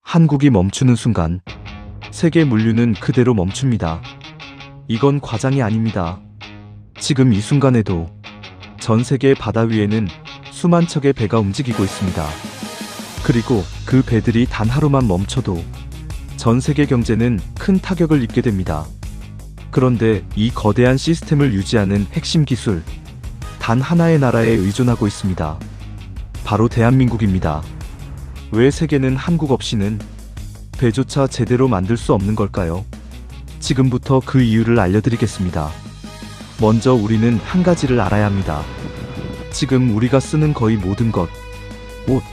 한국이 멈추는 순간 세계 물류는 그대로 멈춥니다. 이건 과장이 아닙니다. 지금 이 순간에도 전 세계 바다 위에는 수만 척의 배가 움직이고 있습니다. 그리고 그 배들이 단 하루만 멈춰도 전 세계 경제는 큰 타격을 입게 됩니다. 그런데 이 거대한 시스템을 유지하는 핵심 기술, 단 하나의 나라에 의존하고 있습니다. 바로 대한민국입니다. 왜 세계는 한국 없이는 배조차 제대로 만들 수 없는 걸까요? 지금부터 그 이유를 알려드리겠습니다. 먼저 우리는 한 가지를 알아야 합니다. 지금 우리가 쓰는 거의 모든 것, 옷,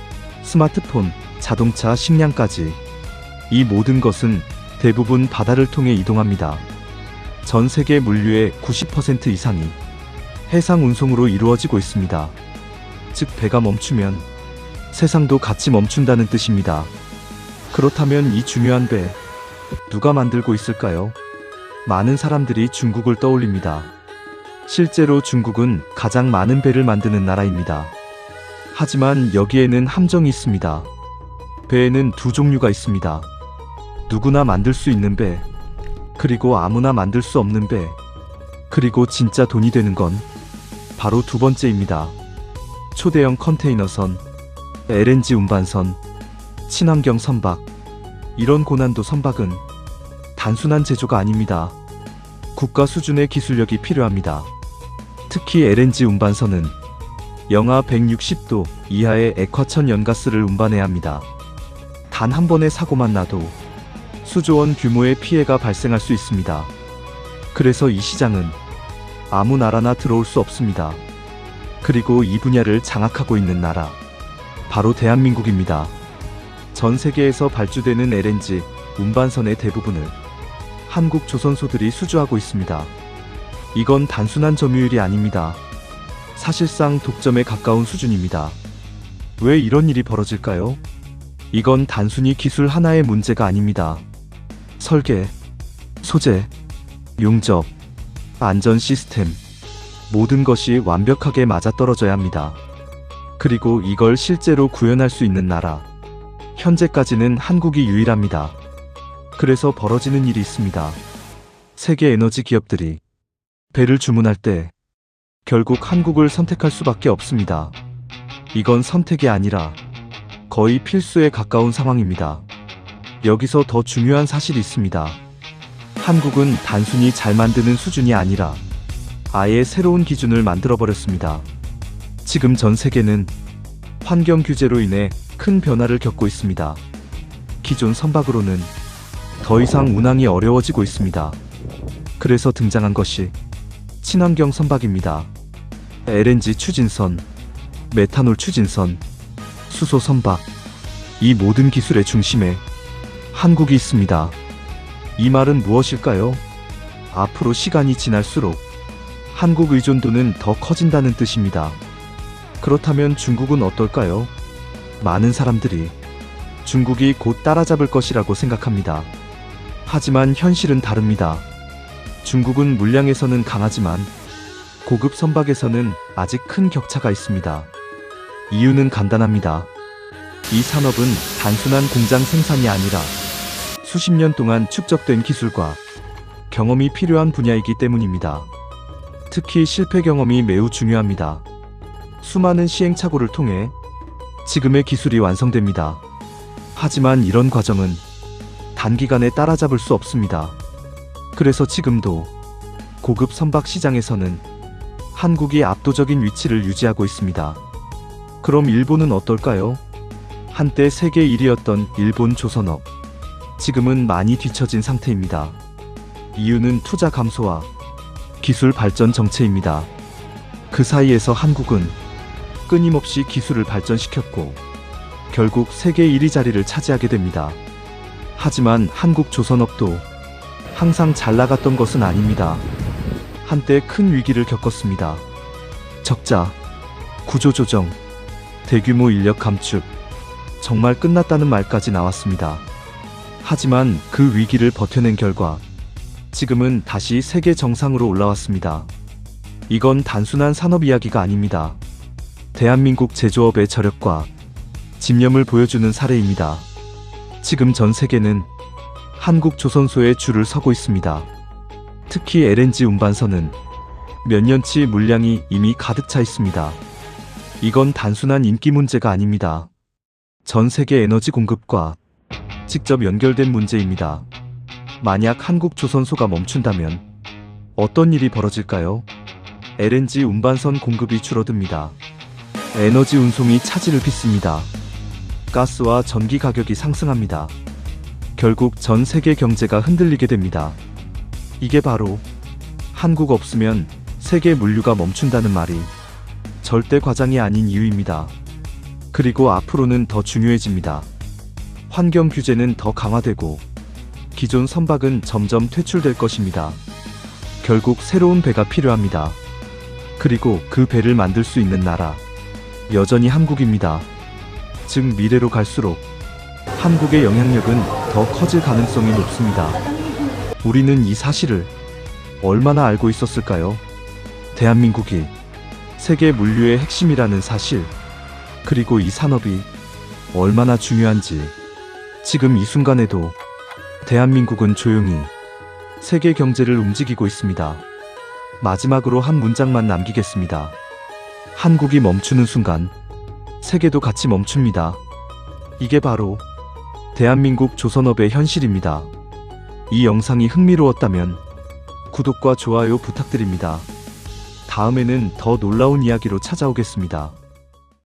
스마트폰, 자동차, 식량까지 이 모든 것은 대부분 바다를 통해 이동합니다. 전 세계 물류의 90% 이상이 해상 운송으로 이루어지고 있습니다. 즉 배가 멈추면 세상도 같이 멈춘다는 뜻입니다. 그렇다면 이 중요한 배, 누가 만들고 있을까요? 많은 사람들이 중국을 떠올립니다. 실제로 중국은 가장 많은 배를 만드는 나라입니다. 하지만 여기에는 함정이 있습니다. 배에는 두 종류가 있습니다. 누구나 만들 수 있는 배, 그리고 아무나 만들 수 없는 배, 그리고 진짜 돈이 되는 건 바로 두 번째입니다. 초대형 컨테이너선, LNG 운반선, 친환경 선박. 이런 고난도 선박은 단순한 제조가 아닙니다. 국가 수준의 기술력이 필요합니다. 특히 LNG 운반선은 영하 160도 이하의 액화천 연가스를 운반해야 합니다. 단 한 번의 사고만 나도 수조원 규모의 피해가 발생할 수 있습니다. 그래서 이 시장은 아무 나라나 들어올 수 없습니다. 그리고 이 분야를 장악하고 있는 나라, 바로 대한민국입니다. 전 세계에서 발주되는 LNG 운반선의 대부분을 한국 조선소들이 수주하고 있습니다. 이건 단순한 점유율이 아닙니다. 사실상 독점에 가까운 수준입니다. 왜 이런 일이 벌어질까요? 이건 단순히 기술 하나의 문제가 아닙니다. 설계, 소재, 용접, 안전 시스템, 모든 것이 완벽하게 맞아떨어져야 합니다. 그리고 이걸 실제로 구현할 수 있는 나라, 현재까지는 한국이 유일합니다. 그래서 벌어지는 일이 있습니다. 세계 에너지 기업들이 배를 주문할 때 결국 한국을 선택할 수밖에 없습니다. 이건 선택이 아니라 거의 필수에 가까운 상황입니다. 여기서 더 중요한 사실이 있습니다. 한국은 단순히 잘 만드는 수준이 아니라 아예 새로운 기준을 만들어버렸습니다. 지금 전 세계는 환경 규제로 인해 큰 변화를 겪고 있습니다. 기존 선박으로는 더 이상 운항이 어려워지고 있습니다. 그래서 등장한 것이 친환경 선박입니다. LNG 추진선, 메탄올 추진선, 수소 선박, 이 모든 기술의 중심에 한국이 있습니다. 이 말은 무엇일까요? 앞으로 시간이 지날수록 한국 의존도는 더 커진다는 뜻입니다. 그렇다면 중국은 어떨까요? 많은 사람들이 중국이 곧 따라잡을 것이라고 생각합니다. 하지만 현실은 다릅니다. 중국은 물량에서는 강하지만 고급 선박에서는 아직 큰 격차가 있습니다. 이유는 간단합니다. 이 산업은 단순한 공장 생산이 아니라 수십 년 동안 축적된 기술과 경험이 필요한 분야이기 때문입니다. 특히 실패 경험이 매우 중요합니다. 수많은 시행착오를 통해 지금의 기술이 완성됩니다. 하지만 이런 과정은 단기간에 따라잡을 수 없습니다. 그래서 지금도 고급 선박 시장에서는 한국이 압도적인 위치를 유지하고 있습니다. 그럼 일본은 어떨까요? 한때 세계 1위였던 일본 조선업, 지금은 많이 뒤처진 상태입니다. 이유는 투자 감소와 기술 발전 정체입니다. 그 사이에서 한국은 끊임없이 기술을 발전시켰고 결국 세계 1위 자리를 차지하게 됩니다. 하지만 한국 조선업도 항상 잘 나갔던 것은 아닙니다. 한때 큰 위기를 겪었습니다. 적자, 구조조정, 대규모 인력 감축, 정말 끝났다는 말까지 나왔습니다. 하지만 그 위기를 버텨낸 결과 지금은 다시 세계 정상으로 올라왔습니다. 이건 단순한 산업 이야기가 아닙니다. 대한민국 제조업의 저력과 집념을 보여주는 사례입니다. 지금 전 세계는 한국 조선소에 줄을 서고 있습니다. 특히 LNG 운반선은 몇 년치 물량이 이미 가득 차 있습니다. 이건 단순한 인기 문제가 아닙니다. 전 세계 에너지 공급과 직접 연결된 문제입니다. 만약 한국 조선소가 멈춘다면 어떤 일이 벌어질까요? LNG 운반선 공급이 줄어듭니다. 에너지 운송이 차질을 빚습니다. 가스와 전기 가격이 상승합니다. 결국 전 세계 경제가 흔들리게 됩니다. 이게 바로 한국 없으면 세계 물류가 멈춘다는 말이 절대 과장이 아닌 이유입니다. 그리고 앞으로는 더 중요해집니다. 환경 규제는 더 강화되고 기존 선박은 점점 퇴출될 것입니다. 결국 새로운 배가 필요합니다. 그리고 그 배를 만들 수 있는 나라, 여전히 한국입니다. 즉 미래로 갈수록 한국의 영향력은 더 커질 가능성이 높습니다. 우리는 이 사실을 얼마나 알고 있었을까요? 대한민국이 세계 물류의 핵심이라는 사실, 그리고 이 산업이 얼마나 중요한지 지금 이 순간에도 대한민국은 조용히 세계 경제를 움직이고 있습니다. 마지막으로 한 문장만 남기겠습니다. 한국이 멈추는 순간 세계도 같이 멈춥니다. 이게 바로 대한민국 조선업의 현실입니다. 이 영상이 흥미로웠다면 구독과 좋아요 부탁드립니다. 다음에는 더 놀라운 이야기로 찾아오겠습니다.